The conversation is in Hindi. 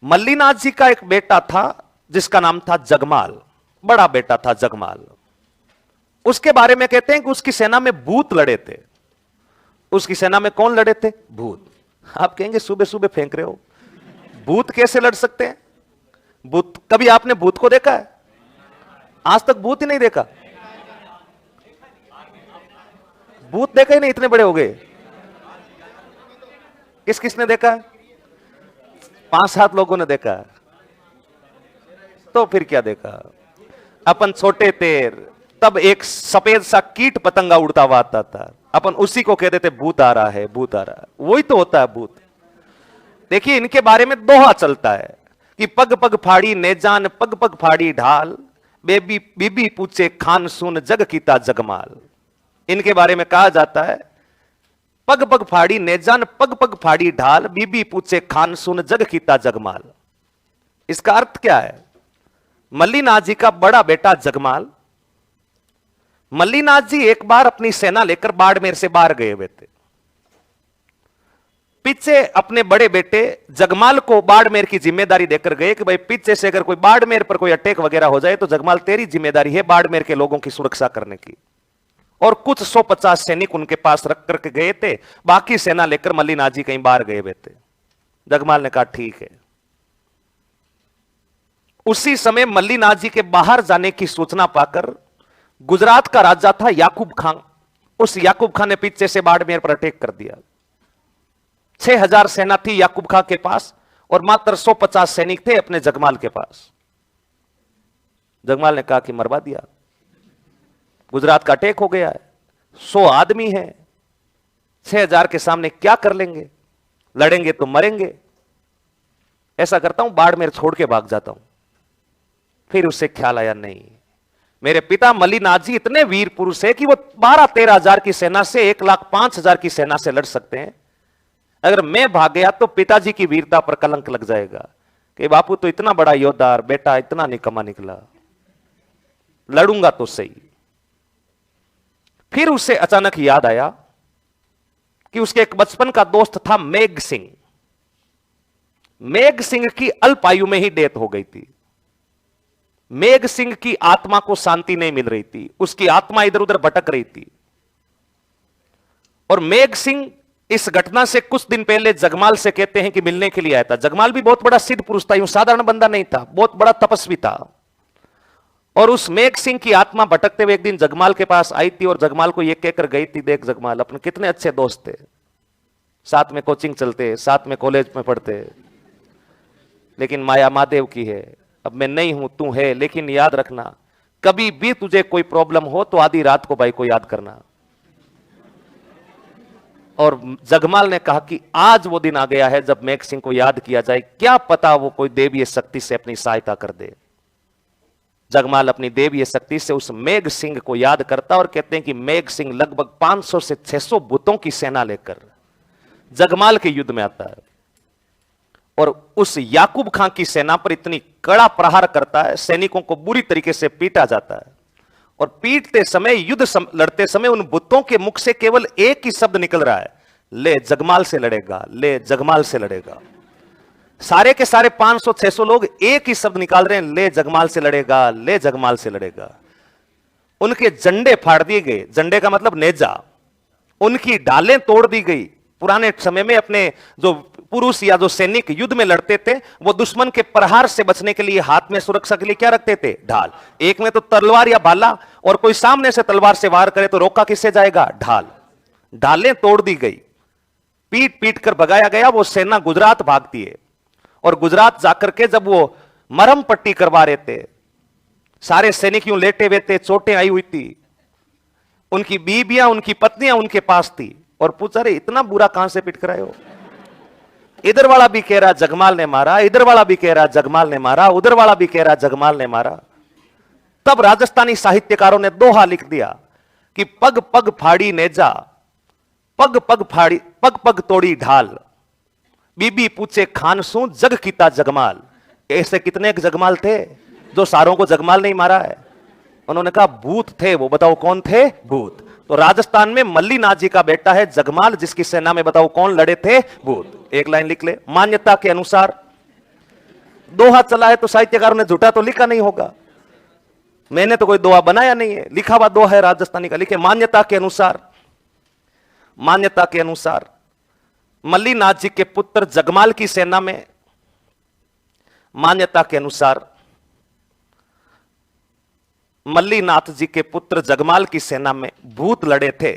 मल्लीनाथ जी का एक बेटा था जिसका नाम था जगमाल, बड़ा बेटा था जगमाल। उसके बारे में कहते हैं कि उसकी सेना में भूत लड़े थे। उसकी सेना में कौन लड़े थे? भूत। आप कहेंगे सुबह सुबह फेंक रहे हो, भूत कैसे लड़ सकते हैं? भूत, कभी आपने भूत को देखा है? आज तक भूत ही नहीं देखा। भूत देखा ही नहीं, इतने बड़े हो गए। किस किसने देखा है? 5-7 लोगों ने देखा। तो फिर क्या देखा? अपन छोटे थे तब एक सफेद सा कीट पतंगा उड़ता हुआ आता था, अपन उसी को कहते थे भूत आ रहा है, भूत आ रहा है। वही तो होता है भूत। देखिए इनके बारे में दोहा चलता है कि पग पग फाड़ी नेजान, पग पग फाड़ी ढाल, बेबी बीबी पूछे खान सुन जग कीता जगमाल। इनके बारे में कहा जाता है पग पग फाड़ी नेजान, पग पग फाड़ी ढाल, बीबी पूछे खान सुन जग कीता जगमाल। इसका अर्थ क्या है? मल्लीनाथ जी का बड़ा बेटा जगमाल, मल्लीनाथ जी एक बार अपनी सेना लेकर बाड़मेर से बाहर गए हुए थे। पीछे अपने बड़े बेटे जगमाल को बाड़मेर की जिम्मेदारी देकर गए कि भाई पीछे से अगर कोई बाड़मेर पर कोई अटैक वगैरह हो जाए तो जगमाल तेरी जिम्मेदारी है बाड़मेर के लोगों की सुरक्षा करने की। और कुछ 150 सैनिक उनके पास रख करके गए थे, बाकी सेना लेकर मल्लीनाथ जी कहीं बाहर गए हुए थे। जगमाल ने कहा ठीक है। उसी समय मल्लीनाथ जी के बाहर जाने की सूचना पाकर गुजरात का राजा था याकूब खान, उस याकूब खान ने पीछे से बाड़मेर पर अटैक कर दिया। 6000 सेना थी याकूब खान के पास और मात्र 150 सैनिक थे अपने जगमाल के पास। जगमाल ने कहा कि मरवा दिया, गुजरात का अटैक हो गया है, 100 आदमी है, 6000 के सामने क्या कर लेंगे, लड़ेंगे तो मरेंगे। ऐसा करता हूं बाड़मेर छोड़ के भाग जाता हूं। फिर उससे ख्याल आया नहीं, मेरे पिता मल्लीनाथ जी इतने वीर पुरुष है कि वो 12-13 हजार की सेना से 1,05,000 की सेना से लड़ सकते हैं। अगर मैं भाग गया तो पिताजी की वीरता पर कलंक लग जाएगा कि बापू तो इतना बड़ा योद्धा, बेटा इतना निकम्मा निकला, लड़ूंगा तो सही। फिर उसे अचानक याद आया कि उसके एक बचपन का दोस्त था मेघ सिंह। मेघ सिंह की अल्प आयु में ही डेथ हो गई थी। मेघ सिंह की आत्मा को शांति नहीं मिल रही थी, उसकी आत्मा इधर उधर भटक रही थी। और मेघ सिंह इस घटना से कुछ दिन पहले जगमाल से कहते हैं कि मिलने के लिए आया था। जगमाल भी बहुत बड़ा सिद्ध पुरुष था, यूं साधारण बंदा नहीं था, बहुत बड़ा तपस्वी था। और उस मेघ सिंह की आत्मा भटकते हुए एक दिन जगमाल के पास आई थी और जगमाल को यह कहकर गई थी, देख जगमाल अपने कितने अच्छे दोस्त थे, साथ में कोचिंग चलते, साथ में कॉलेज में पढ़ते, लेकिन माया महादेव की है। अब मैं नहीं हूं, तू है, लेकिन याद रखना कभी भी तुझे कोई प्रॉब्लम हो तो आधी रात को भाई को याद करना। और जगमाल ने कहा कि आज वो दिन आ गया है जब मेघ सिंह को याद किया जाए, क्या पता वो कोई देवीय शक्ति से अपनी सहायता कर दे। जगमाल अपनी देवीय शक्ति से उस मेघ सिंह को याद करता और कहते हैं कि मेघ सिंह लगभग 500 से 600 भूतों की सेना लेकर जगमाल के युद्ध में आता है और उस याकूब खान की सेना पर इतनी कड़ा प्रहार करता है, सैनिकों को बुरी तरीके से पीटा जाता है। और पीटते समय, लड़ते समय उन बुतों के मुख से केवल एक ही शब्द निकल रहा है, ले जगमाल से लड़ेगा, ले जगमाल से लड़ेगा। सारे के सारे 500-600 लोग एक ही शब्द निकाल रहे हैं, ले जगमाल से लड़ेगा, ले जगमाल से लड़ेगा। उनके झंडे फाड़ दिए गए, झंडे का मतलब नेजा, उनकी ढालें तोड़ दी गई। पुराने समय में अपने जो पुरुष या जो सैनिक युद्ध में लड़ते थे वो दुश्मन के प्रहार से बचने के लिए हाथ में सुरक्षा के लिए क्या रखते थे? ढाल। एक में तो तलवार या भाला, और कोई सामने से तलवार से वार करे तो रोका किससे जाएगा? ढाल। ढालें तोड़ दी गई, पीट पीट कर भगाया गया। वो सेना गुजरात भागती है और गुजरात जाकर के जब वो मरहम पट्टी करवा रहे थे, सारे सैनिक यूं लेटे हुए थे, चोटें आई हुई थी, उनकी बीबियां, उनकी पत्नियां उनके पास थी और पूछा रहे इतना बुरा कहां से पिट कर आए हो? इधर वाला भी कह रहा जगमाल ने मारा, इधर वाला भी कह रहा जगमाल ने मारा, उधर वाला भी कह रहा जगमाल ने मारा। तब राजस्थानी साहित्यकारों ने दोहा लिख दिया कि पग पग फाड़ी नेजा, पग पग फाड़ी, पग पग तोड़ी ढाल, बीबी पूछे खान सू जग कीता जगमाल। ऐसे कितने जगमाल थे जो सारों को जगमाल नहीं मारा है? उन्होंने कहा भूत थे वो, बताओ कौन थे? भूत। तो राजस्थान में मल्लीनाथ जी का बेटा है जगमाल, जिसकी सेना में बताओ कौन लड़े थे? भूत। एक लाइन लिख ले, मान्यता के अनुसार दोहा चला है तो साहित्यकारों ने झूठा तो लिखा नहीं होगा। मैंने तो कोई दोहा बनाया नहीं है, लिखा हुआ दोहा है राजस्थानी का। लिखे मान्यता के अनुसार मल्लीनाथ जी के पुत्र जगमाल की सेना में, मान्यता के अनुसार मल्लीनाथ जी के पुत्र जगमाल की सेना में भूत लड़े थे।